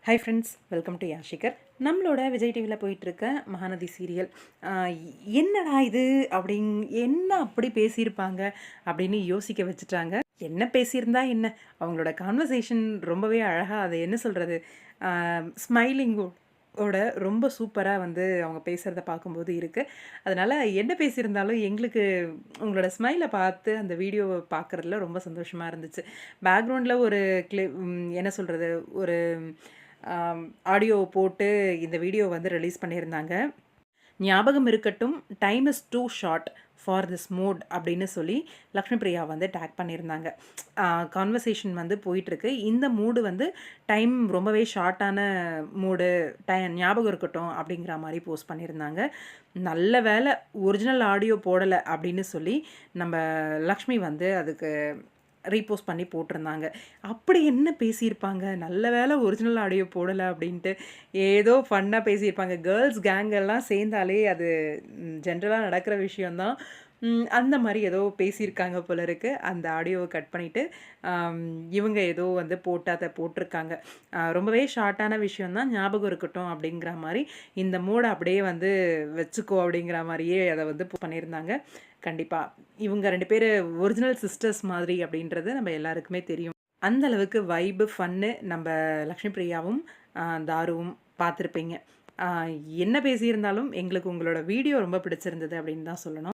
Hi friends, welcome to யாஷிகர். நம்மளோட விஜய் டிவியில் போயிட்டுருக்க மகாநதி சீரியல் என்னடா இது என்ன அப்படி பேசியிருப்பாங்க அப்படின்னு யோசிக்க வச்சுட்டாங்க. என்ன பேசியிருந்தா என்ன, அவங்களோட கான்வர்சேஷன் ரொம்பவே அழகாக, அதை என்ன சொல்கிறது, ஸ்மைலிங்கோட ரொம்ப சூப்பராக அவங்க பேசுகிறத பார்க்கும்போது இருக்குது. அதனால் என்ன பேசியிருந்தாலும் எங்களுக்கு உங்களோட ஸ்மைலை பார்த்து அந்த வீடியோவை பார்க்குறதுல ரொம்ப சந்தோஷமாக இருந்துச்சு. பேக்ரவுண்டில் ஒரு என்ன சொல்கிறது, ஒரு ஆடியோ போட்டு இந்த வீடியோ ரிலீஸ் பண்ணியிருந்தாங்க. ஞாபகம் இருக்கட்டும், time is too short for this mode அப்படின்னு சொல்லி லக்ஷ்மி பிரியா டேக் பண்ணியிருந்தாங்க. கான்வர்சேஷன் போயிட்டுருக்கு. இந்த மூடு டைம் ரொம்பவே ஷார்ட்டான மூடு, ஞாபகம் இருக்கட்டும் அப்படிங்கிற மாதிரி போஸ்ட் பண்ணியிருந்தாங்க. நல்ல வேலை ஒரிஜினல் ஆடியோ போடலை அப்படின்னு சொல்லி நம்ம லக்ஷ்மி அதுக்கு ரீபோஸ்ட் பண்ணி போட்டிருந்தாங்க. அப்படி என்ன பேசியிருப்பாங்க, நல்ல வேலை ஒரிஜினல் ஆடியோ போடலை அப்படின்ட்டு ஏதோ ஃபன்னாக பேசியிருப்பாங்க. கேர்ள்ஸ் கேங்கெல்லாம் சேர்ந்தாலே அது ஜென்ரலாக நடக்கிற விஷயந்தான். அந்த மாதிரி ஏதோ பேசியிருக்காங்க போல இருக்குது. அந்த ஆடியோவை கட் பண்ணிவிட்டு இவங்க ஏதோ போட்டு அதை போட்டிருக்காங்க. ரொம்பவே ஷார்ட்டான விஷயந்தான், ஞாபகம் இருக்கட்டும் அப்படிங்கிற மாதிரி, இந்த மூடை அப்படியே வச்சுக்கோ அப்படிங்கிற மாதிரியே அதை பண்ணியிருந்தாங்க. கண்டிப்பாக இவங்க 2 பேர் ஒரிஜினல் சிஸ்டர்ஸ் மாதிரி அப்படின்றது நம்ம எல்லாருக்குமே தெரியும். அந்த அளவுக்கு வைபு, ஃபன்னு நம்ம லக்ஷ்மி பிரியாவும் தாருவும் பார்த்துருப்பீங்க. என்ன பேசியிருந்தாலும் எங்களுக்கு உங்களோட வீடியோ ரொம்ப பிடிச்சிருந்தது அப்படின்னு தான் சொல்லணும்.